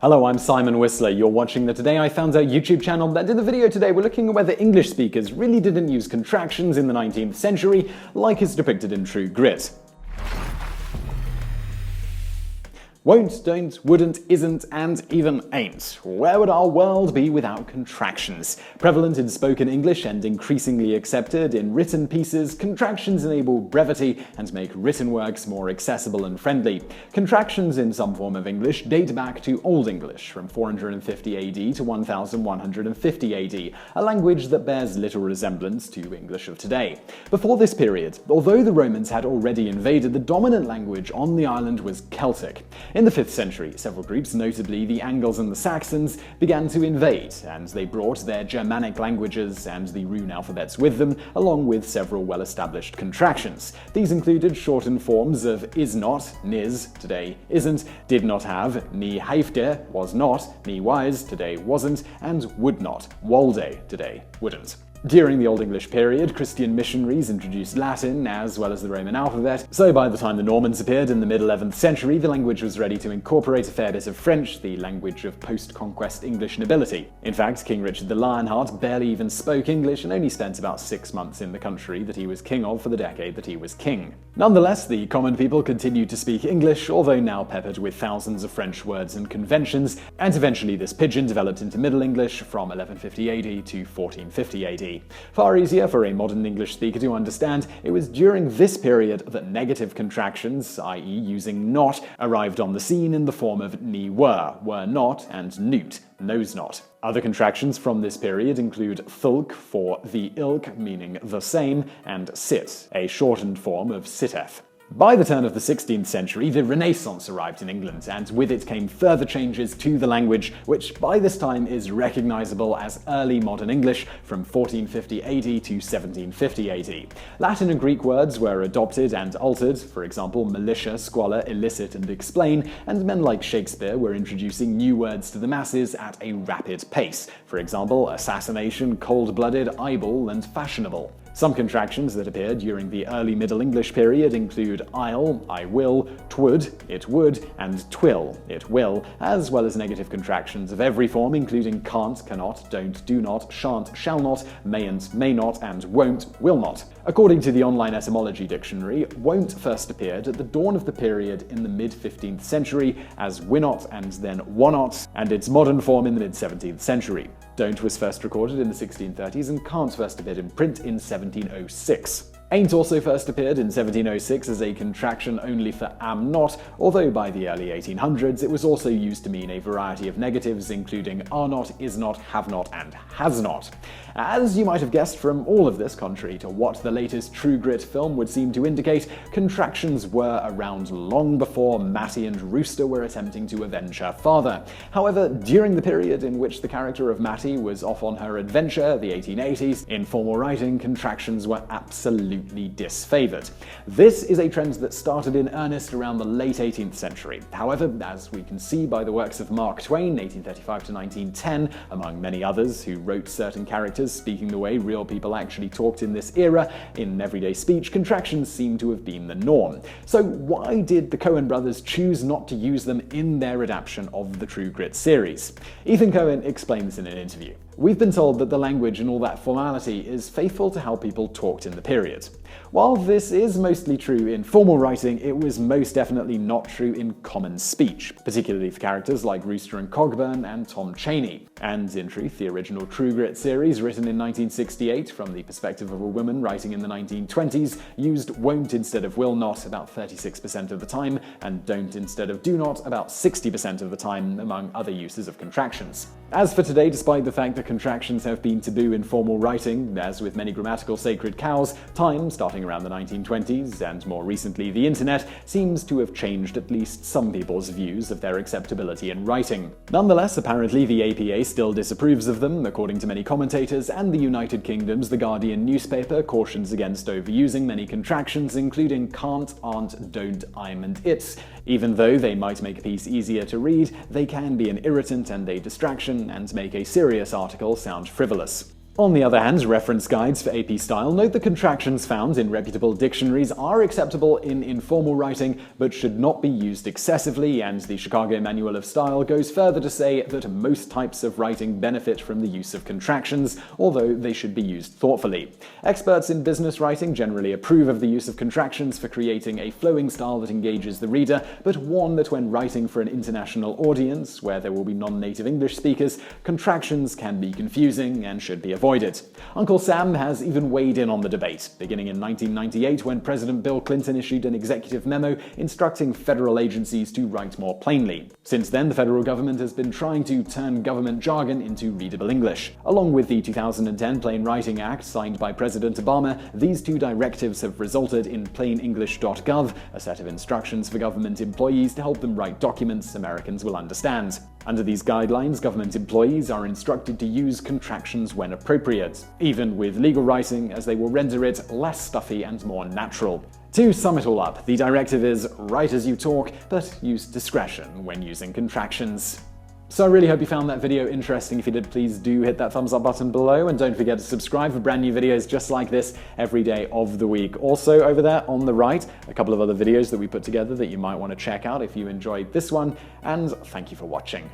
Hello, I'm Simon Whistler. You're watching the Today I Found Out YouTube channel, and in the video today we're looking at whether English speakers really didn't use contractions in the 19th century like is depicted in True Grit. Won't, don't, wouldn't, isn't, and even ain't. Where would our world be without contractions? Prevalent in spoken English and increasingly accepted in written pieces, contractions enable brevity and make written works more accessible and friendly. Contractions in some form of English date back to Old English, from 450 AD to 1150 AD, a language that bears little resemblance to English of today. Before this period, although the Romans had already invaded, the dominant language on the island was Celtic. In the 5th century, several groups, notably the Angles and the Saxons, began to invade, and they brought their Germanic languages and the rune alphabets with them, along with several well-established contractions. These included shortened forms of is not, nis, today isn't, did not have, ni haifte, was not, ni wise, today wasn't, and would not, walde, today wouldn't. During the Old English period, Christian missionaries introduced Latin as well as the Roman alphabet, so by the time the Normans appeared in the mid-11th century, the language was ready to incorporate a fair bit of French, the language of post-conquest English nobility. In fact, King Richard the Lionheart barely even spoke English and only spent about 6 months in the country that he was king of for the decade that he was king. Nonetheless, the common people continued to speak English, although now peppered with thousands of French words and conventions, and eventually this pidgin developed into Middle English from 1150 AD to 1450 AD. Far easier for a modern English speaker to understand, it was during this period that negative contractions, i.e. using not, arrived on the scene in the form of ni were not, and newt, knows not. Other contractions from this period include thulk for the ilk, meaning the same, and sit, a shortened form of sitteth. By the turn of the 16th century, the Renaissance arrived in England, and with it came further changes to the language, which by this time is recognizable as early modern English from 1450 AD to 1750 AD. Latin and Greek words were adopted and altered, for example, militia, squalor, illicit, and explain, and men like Shakespeare were introducing new words to the masses at a rapid pace, for example, assassination, cold-blooded, eyeball, and fashionable. Some contractions that appeared during the early Middle English period include I'll, I will, twould, it would, and twill, it will, as well as negative contractions of every form including can't, cannot, don't, do not, shan't, shall not, mayn't, may not, and won't, will not. According to the online etymology dictionary, won't first appeared at the dawn of the period in the mid-15th century as winnot and then wannot, and its modern form in the mid-17th century. Don't was first recorded in the 1630s and can't first appeared in print in 1706. Ain't also first appeared in 1706 as a contraction only for am not, although by the early 1800s it was also used to mean a variety of negatives including are not, is not, have not, and has not. As you might have guessed from all of this, contrary to what the latest True Grit film would seem to indicate, contractions were around long before Matty and Rooster were attempting to avenge her father. However, during the period in which the character of Matty was off on her adventure, the 1880s, in formal writing, contractions were absolutely disfavored. This is a trend that started in earnest around the late 18th century. However, as we can see by the works of Mark Twain, 1835 to 1910, among many others, who wrote certain characters speaking the way real people actually talked in this era, in everyday speech, contractions seem to have been the norm. So why did the Coen brothers choose not to use them in their adaptation of the True Grit series? Ethan Coen explains in an interview. We've been told that the language and all that formality is faithful to how people talked in the period. While this is mostly true in formal writing, it was most definitely not true in common speech, particularly for characters like Rooster and Cogburn and Tom Chaney. And in truth, the original True Grit series, written in 1968 from the perspective of a woman writing in the 1920s, used won't instead of will not about 36% of the time, and don't instead of do not about 60% of the time, among other uses of contractions. As for today, despite the fact that contractions have been taboo in formal writing, as with many grammatical sacred cows, time, starting around the 1920s, and more recently the internet, seems to have changed at least some people's views of their acceptability in writing. Nonetheless, apparently the APA still disapproves of them, according to many commentators, and the United Kingdom's The Guardian newspaper cautions against overusing many contractions, including can't, aren't, don't, I'm, and it's. Even though they might make a piece easier to read, they can be an irritant and a distraction, and make a serious article sound frivolous. On the other hand, reference guides for AP style note that contractions found in reputable dictionaries are acceptable in informal writing, but should not be used excessively, and the Chicago Manual of Style goes further to say that most types of writing benefit from the use of contractions, although they should be used thoughtfully. Experts in business writing generally approve of the use of contractions for creating a flowing style that engages the reader, but warn that when writing for an international audience, where there will be non-native English speakers, contractions can be confusing and should be avoided. Uncle Sam has even weighed in on the debate, beginning in 1998 when President Bill Clinton issued an executive memo instructing federal agencies to write more plainly. Since then, the federal government has been trying to turn government jargon into readable English. Along with the 2010 Plain Writing Act signed by President Obama, these two directives have resulted in PlainEnglish.gov, a set of instructions for government employees to help them write documents Americans will understand. Under these guidelines, government employees are instructed to use contractions when appropriate, even with legal writing, as they will render it less stuffy and more natural. To sum it all up, the directive is write as you talk, but use discretion when using contractions. So I really hope you found that video interesting. If you did, please do hit that thumbs up button below, and don't forget to subscribe for brand new videos just like this every day of the week. Also, over there on the right, a couple of other videos that we put together that you might want to check out if you enjoyed this one, and thank you for watching.